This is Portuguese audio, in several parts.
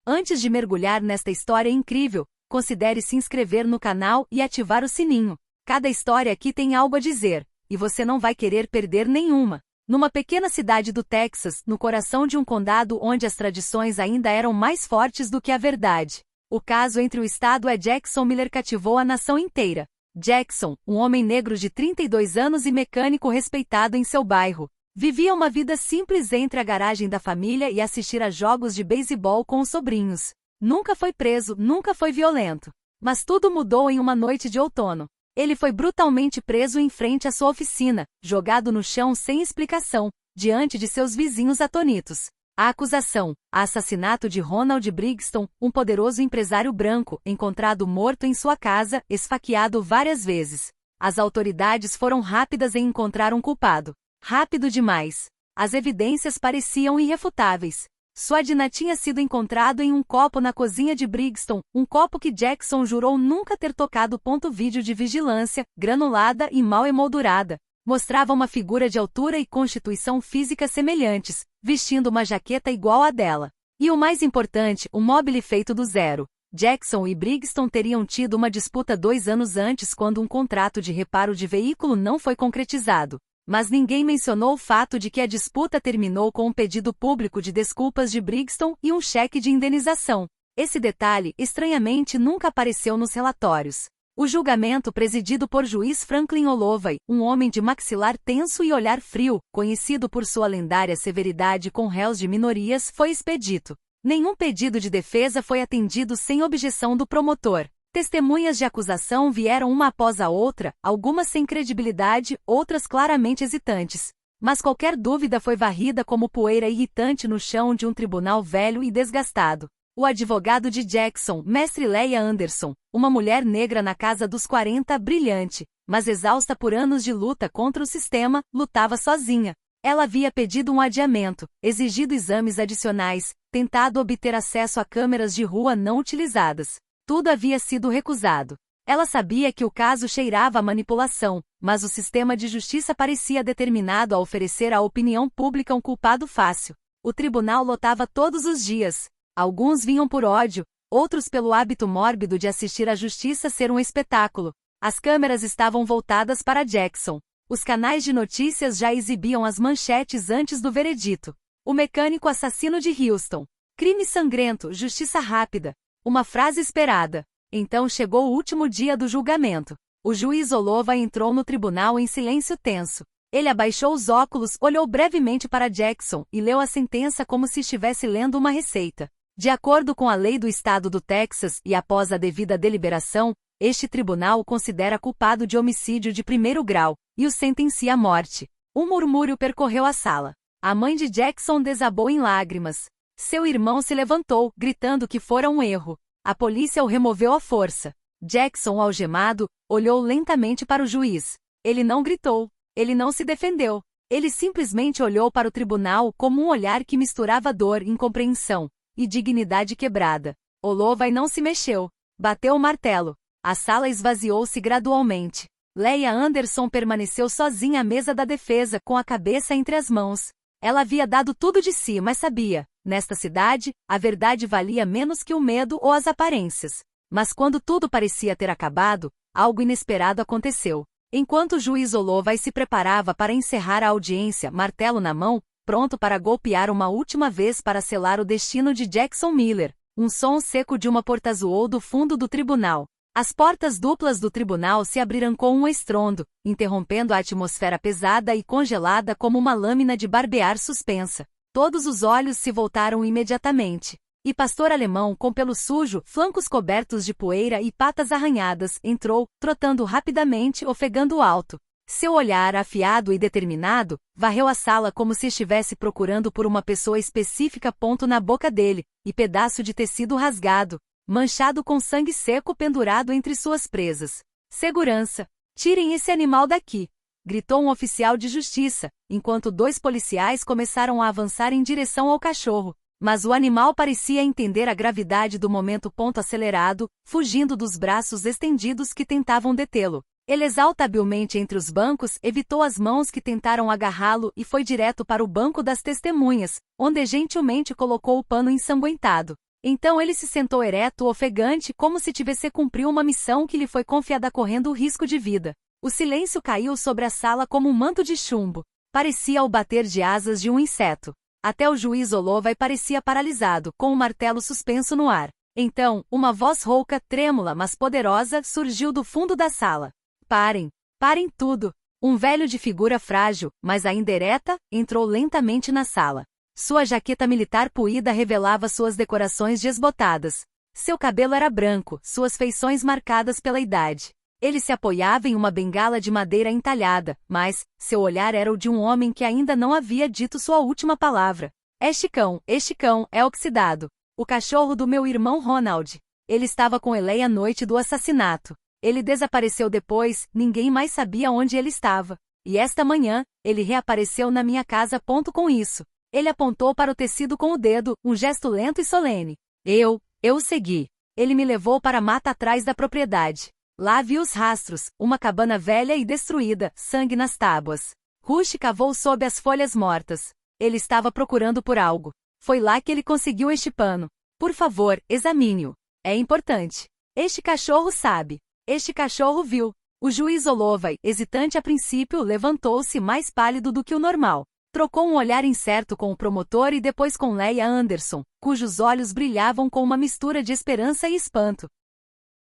Antes de mergulhar nesta história incrível, considere se inscrever no canal e ativar o sininho. Cada história aqui tem algo a dizer, e você não vai querer perder nenhuma. Numa pequena cidade do Texas, no coração de um condado onde as tradições ainda eram mais fortes do que a verdade. O caso entre o estado e Jackson Miller cativou a nação inteira. Jackson, um homem negro de 32 anos e mecânico respeitado em seu bairro, vivia uma vida simples entre a garagem da família e assistir a jogos de beisebol com os sobrinhos. Nunca foi preso, nunca foi violento. Mas tudo mudou em uma noite de outono. Ele foi brutalmente preso em frente à sua oficina, jogado no chão sem explicação, diante de seus vizinhos atônitos. A acusação: assassinato de Ronald Brixton, um poderoso empresário branco, encontrado morto em sua casa, esfaqueado várias vezes. As autoridades foram rápidas em encontrar um culpado. Rápido demais. As evidências pareciam irrefutáveis. Sua DNA tinha sido encontrado em um copo na cozinha de Brixton, um copo que Jackson jurou nunca ter tocado. Vídeo de vigilância, granulada e mal emoldurada. Mostrava uma figura de altura e constituição física semelhantes, vestindo uma jaqueta igual à dela. E o mais importante, um mobile feito do zero. Jackson e Brixton teriam tido uma disputa 2 anos antes quando um contrato de reparo de veículo não foi concretizado. Mas ninguém mencionou o fato de que a disputa terminou com um pedido público de desculpas de Brixton e um cheque de indenização. Esse detalhe, estranhamente, nunca apareceu nos relatórios. O julgamento, presidido por juiz Franklin Holloway, um homem de maxilar tenso e olhar frio, conhecido por sua lendária severidade com réus de minorias, foi expedito. Nenhum pedido de defesa foi atendido sem objeção do promotor. Testemunhas de acusação vieram uma após a outra, algumas sem credibilidade, outras claramente hesitantes. Mas qualquer dúvida foi varrida como poeira irritante no chão de um tribunal velho e desgastado. O advogado de Jackson, mestre Leia Anderson, uma mulher negra na casa dos 40, brilhante, mas exausta por anos de luta contra o sistema, lutava sozinha. Ela havia pedido um adiamento, exigido exames adicionais, tentado obter acesso a câmeras de rua não utilizadas. Tudo havia sido recusado. Ela sabia que o caso cheirava a manipulação, mas o sistema de justiça parecia determinado a oferecer à opinião pública um culpado fácil. O tribunal lotava todos os dias. Alguns vinham por ódio, outros pelo hábito mórbido de assistir a justiça ser um espetáculo. As câmeras estavam voltadas para Jackson. Os canais de notícias já exibiam as manchetes antes do veredito. O mecânico assassino de Houston. Crime sangrento, justiça rápida. Uma frase esperada. Então chegou o último dia do julgamento. O juiz Holloway entrou no tribunal em silêncio tenso. Ele abaixou os óculos, olhou brevemente para Jackson e leu a sentença como se estivesse lendo uma receita. De acordo com a lei do estado do Texas e após a devida deliberação, este tribunal o considera culpado de homicídio de 1º grau e o sentencia à morte. Um murmúrio percorreu a sala. A mãe de Jackson desabou em lágrimas. Seu irmão se levantou, gritando que fora um erro. A polícia o removeu à força. Jackson, algemado, olhou lentamente para o juiz. Ele não gritou. Ele não se defendeu. Ele simplesmente olhou para o tribunal como um olhar que misturava dor, incompreensão e dignidade quebrada. Holloway não se mexeu. Bateu o martelo. A sala esvaziou-se gradualmente. Leia Anderson permaneceu sozinha à mesa da defesa, com a cabeça entre as mãos. Ela havia dado tudo de si, mas sabia, nesta cidade, a verdade valia menos que o medo ou as aparências. Mas quando tudo parecia ter acabado, algo inesperado aconteceu. Enquanto o juiz Holloway se preparava para encerrar a audiência, martelo na mão, pronto para golpear uma última vez para selar o destino de Jackson Miller, um som seco de uma porta zoou do fundo do tribunal. As portas duplas do tribunal se abriram com um estrondo, interrompendo a atmosfera pesada e congelada como uma lâmina de barbear suspensa. Todos os olhos se voltaram imediatamente. E pastor alemão com pelo sujo, flancos cobertos de poeira e patas arranhadas, entrou, trotando rapidamente, ofegando alto. Seu olhar afiado e determinado, varreu a sala como se estivesse procurando por uma pessoa específica. Na boca dele, e pedaço de tecido rasgado, manchado com sangue seco pendurado entre suas presas. Segurança! Tirem esse animal daqui! Gritou um oficial de justiça, enquanto 2 policiais começaram a avançar em direção ao cachorro. Mas o animal parecia entender a gravidade do momento. Acelerado, fugindo dos braços estendidos que tentavam detê-lo. Ele exalta habilmente entre os bancos, evitou as mãos que tentaram agarrá-lo e foi direto para o banco das testemunhas, onde gentilmente colocou o pano ensanguentado. Então ele se sentou ereto, ofegante, como se tivesse cumprido uma missão que lhe foi confiada correndo risco de vida. O silêncio caiu sobre a sala como um manto de chumbo. Parecia o bater de asas de um inseto. Até o juiz Holloway parecia paralisado, com o martelo suspenso no ar. Então, uma voz rouca, trêmula, mas poderosa, surgiu do fundo da sala. Parem! Parem tudo! Um velho de figura frágil, mas ainda ereta, entrou lentamente na sala. Sua jaqueta militar puída revelava suas decorações desbotadas. Seu cabelo era branco, suas feições marcadas pela idade. Ele se apoiava em uma bengala de madeira entalhada, mas seu olhar era o de um homem que ainda não havia dito sua última palavra. Este cão é oxidado. O cachorro do meu irmão Ronald. Ele estava com Elaine à noite do assassinato. Ele desapareceu depois, ninguém mais sabia onde ele estava. E esta manhã, ele reapareceu na minha casa. Com isso. Ele apontou para o tecido com o dedo, um gesto lento e solene. Eu o segui. Ele me levou para a mata atrás da propriedade. Lá vi os rastros, uma cabana velha e destruída, sangue nas tábuas. Rush cavou sob as folhas mortas. Ele estava procurando por algo. Foi lá que ele conseguiu este pano. Por favor, examine-o. É importante. Este cachorro sabe. Este cachorro viu. O juiz Holloway, hesitante a princípio, levantou-se mais pálido do que o normal. Trocou um olhar incerto com o promotor e depois com Leia Anderson, cujos olhos brilhavam com uma mistura de esperança e espanto.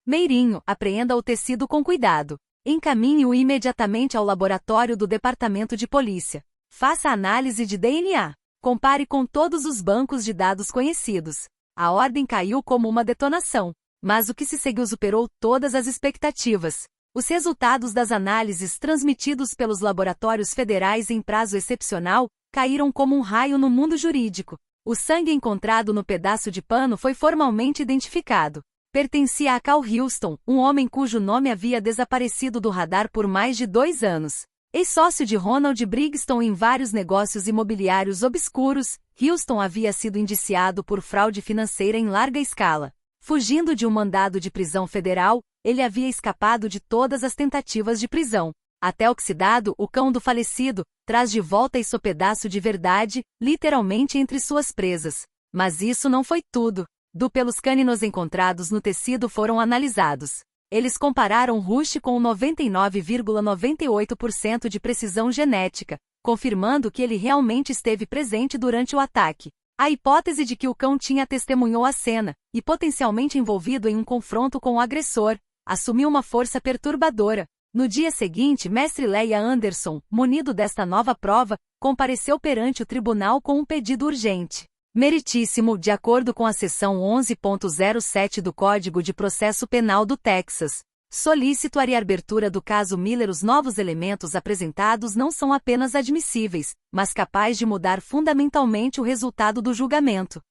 Meirinho, apreenda o tecido com cuidado. Encaminhe-o imediatamente ao laboratório do Departamento de Polícia. Faça análise de DNA. Compare com todos os bancos de dados conhecidos. A ordem caiu como uma detonação, mas o que se seguiu superou todas as expectativas. Os resultados das análises transmitidos pelos laboratórios federais em prazo excepcional caíram como um raio no mundo jurídico. O sangue encontrado no pedaço de pano foi formalmente identificado. Pertencia a Cal Houston, um homem cujo nome havia desaparecido do radar por mais de 2 anos. Ex-sócio de Ronald Brixton em vários negócios imobiliários obscuros, Houston havia sido indiciado por fraude financeira em larga escala. Fugindo de um mandado de prisão federal, ele havia escapado de todas as tentativas de prisão. Até oxidado, o cão do falecido traz de volta esse pedaço de verdade, literalmente entre suas presas. Mas isso não foi tudo. Pelos câninos encontrados no tecido foram analisados. Eles compararam Rush com 99,98% de precisão genética, confirmando que ele realmente esteve presente durante o ataque. A hipótese de que o cão tinha testemunhou a cena, e potencialmente envolvido em um confronto com o agressor, assumiu uma força perturbadora. No dia seguinte, mestre Leia Anderson, munido desta nova prova, compareceu perante o tribunal com um pedido urgente. Meritíssimo, de acordo com a seção 11.07 do Código de Processo Penal do Texas. Solicito a reabertura do caso Miller. Os novos elementos apresentados não são apenas admissíveis, mas capazes de mudar fundamentalmente o resultado do julgamento.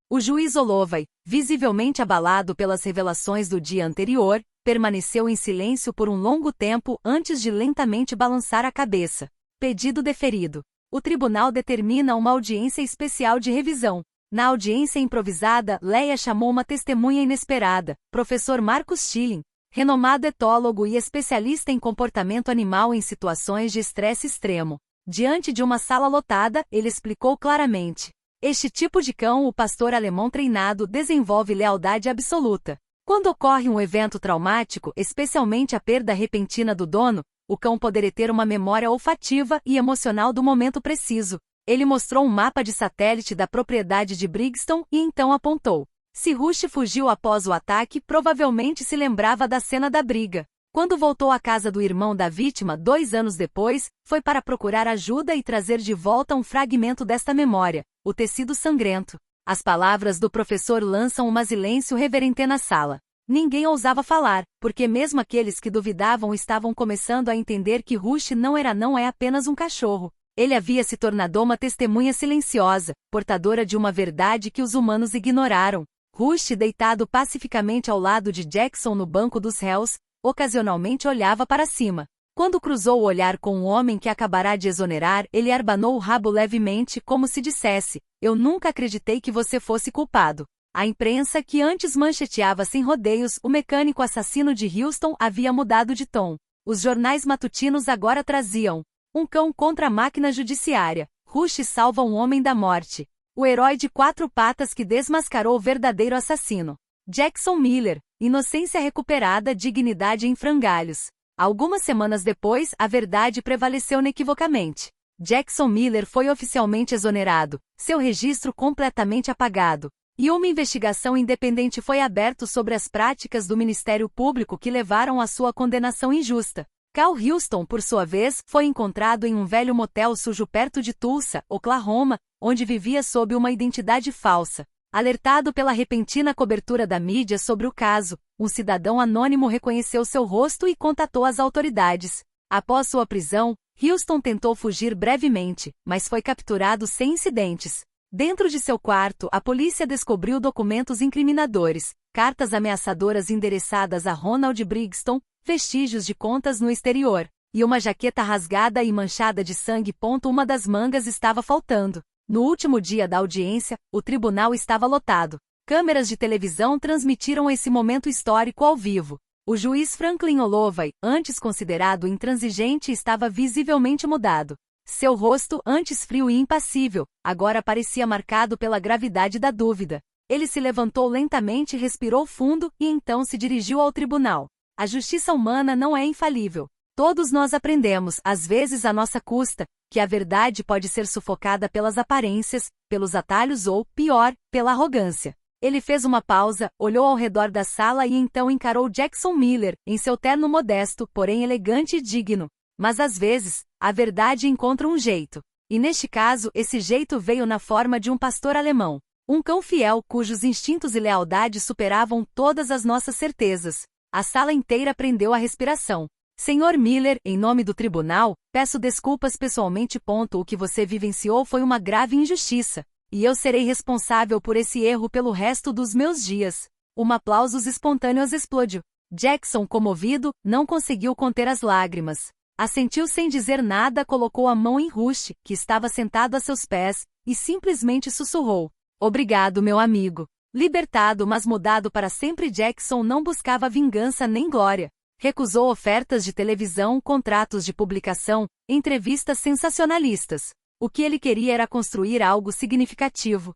O juiz Holloway, visivelmente abalado pelas revelações do dia anterior, permaneceu em silêncio por um longo tempo antes de lentamente balançar a cabeça. Pedido deferido. O tribunal determina uma audiência especial de revisão. Na audiência improvisada, Leia chamou uma testemunha inesperada, professor Marcus Schilling, renomado etólogo e especialista em comportamento animal em situações de estresse extremo. Diante de uma sala lotada, ele explicou claramente. Este tipo de cão, o pastor alemão treinado, desenvolve lealdade absoluta. Quando ocorre um evento traumático, especialmente a perda repentina do dono, o cão poderia ter uma memória olfativa e emocional do momento preciso. Ele mostrou um mapa de satélite da propriedade de Brixton e então apontou. Se Rush fugiu após o ataque, provavelmente se lembrava da cena da briga. Quando voltou à casa do irmão da vítima 2 anos depois, foi para procurar ajuda e trazer de volta um fragmento desta memória, o tecido sangrento. As palavras do professor lançam um silêncio reverente na sala. Ninguém ousava falar, porque mesmo aqueles que duvidavam estavam começando a entender que Rush não é apenas um cachorro. Ele havia se tornado uma testemunha silenciosa, portadora de uma verdade que os humanos ignoraram. Rush, deitado pacificamente ao lado de Jackson no banco dos réus, ocasionalmente olhava para cima. Quando cruzou o olhar com um homem que acabará de exonerar, ele abanou o rabo levemente como se dissesse, eu nunca acreditei que você fosse culpado. A imprensa, que antes mancheteava sem rodeios o mecânico assassino de Houston, havia mudado de tom. Os jornais matutinos agora traziam um cão contra a máquina judiciária. Rush salva um homem da morte. O herói de 4 patas que desmascarou o verdadeiro assassino. Jackson Miller, inocência recuperada, dignidade em frangalhos. Algumas semanas depois, a verdade prevaleceu inequivocamente. Jackson Miller foi oficialmente exonerado, seu registro completamente apagado, e uma investigação independente foi aberta sobre as práticas do Ministério Público que levaram à sua condenação injusta. Cal Houston, por sua vez, foi encontrado em um velho motel sujo perto de Tulsa, Oklahoma, onde vivia sob uma identidade falsa. Alertado pela repentina cobertura da mídia sobre o caso, um cidadão anônimo reconheceu seu rosto e contatou as autoridades. Após sua prisão, Houston tentou fugir brevemente, mas foi capturado sem incidentes. Dentro de seu quarto, a polícia descobriu documentos incriminadores, cartas ameaçadoras endereçadas a Ronald Brixton, vestígios de contas no exterior, e uma jaqueta rasgada e manchada de sangue. Uma das mangas estava faltando. No último dia da audiência, o tribunal estava lotado. Câmeras de televisão transmitiram esse momento histórico ao vivo. O juiz Franklin Holloway, antes considerado intransigente, estava visivelmente mudado. Seu rosto, antes frio e impassível, agora parecia marcado pela gravidade da dúvida. Ele se levantou lentamente, respirou fundo e então se dirigiu ao tribunal. A justiça humana não é infalível. Todos nós aprendemos, às vezes à nossa custa, que a verdade pode ser sufocada pelas aparências, pelos atalhos ou, pior, pela arrogância. Ele fez uma pausa, olhou ao redor da sala e então encarou Jackson Miller, em seu terno modesto, porém elegante e digno. Mas às vezes, a verdade encontra um jeito. E neste caso, esse jeito veio na forma de um pastor alemão. Um cão fiel cujos instintos e lealdade superavam todas as nossas certezas. A sala inteira prendeu a respiração. Senhor Miller, em nome do tribunal, peço desculpas pessoalmente. O que você vivenciou foi uma grave injustiça, e eu serei responsável por esse erro pelo resto dos meus dias. Aplausos espontâneos explodiu. Jackson, comovido, não conseguiu conter as lágrimas. Assentiu sem dizer nada, colocou a mão em Rush, que estava sentado a seus pés, e simplesmente sussurrou: "Obrigado, meu amigo." Libertado, mas mudado para sempre, Jackson não buscava vingança nem glória. Recusou ofertas de televisão, contratos de publicação, entrevistas sensacionalistas. O que ele queria era construir algo significativo.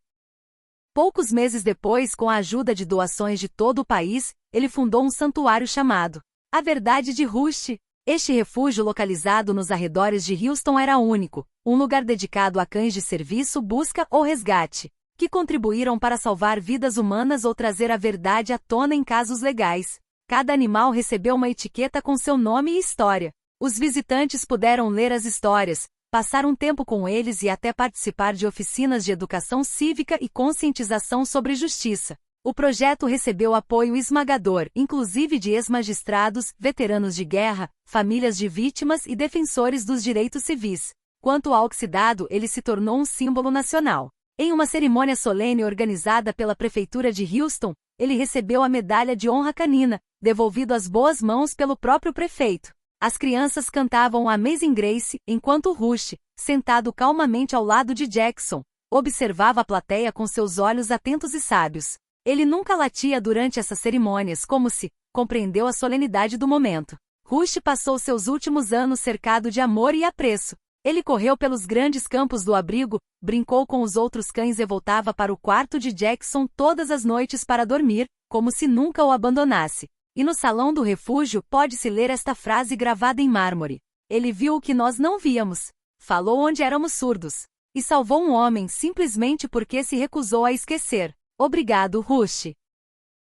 Poucos meses depois, com a ajuda de doações de todo o país, ele fundou um santuário chamado A Verdade de Rush. Este refúgio, localizado nos arredores de Houston, era único, um lugar dedicado a cães de serviço, busca ou resgate, que contribuíram para salvar vidas humanas ou trazer a verdade à tona em casos legais. Cada animal recebeu uma etiqueta com seu nome e história. Os visitantes puderam ler as histórias, passar um tempo com eles e até participar de oficinas de educação cívica e conscientização sobre justiça. O projeto recebeu apoio esmagador, inclusive de ex-magistrados, veteranos de guerra, famílias de vítimas e defensores dos direitos civis. Quanto ao oxidado, ele se tornou um símbolo nacional. Em uma cerimônia solene organizada pela Prefeitura de Houston, ele recebeu a Medalha de Honra Canina, devolvido às boas mãos pelo próprio prefeito. As crianças cantavam Amazing Grace, enquanto Rush, sentado calmamente ao lado de Jackson, observava a plateia com seus olhos atentos e sábios. Ele nunca latia durante essas cerimônias, como se compreendeu a solenidade do momento. Rush passou seus últimos anos cercado de amor e apreço. Ele correu pelos grandes campos do abrigo, brincou com os outros cães e voltava para o quarto de Jackson todas as noites para dormir, como se nunca o abandonasse. E no salão do refúgio pode-se ler esta frase gravada em mármore: "Ele viu o que nós não víamos. Falou onde éramos surdos. E salvou um homem simplesmente porque se recusou a esquecer. Obrigado, Rush."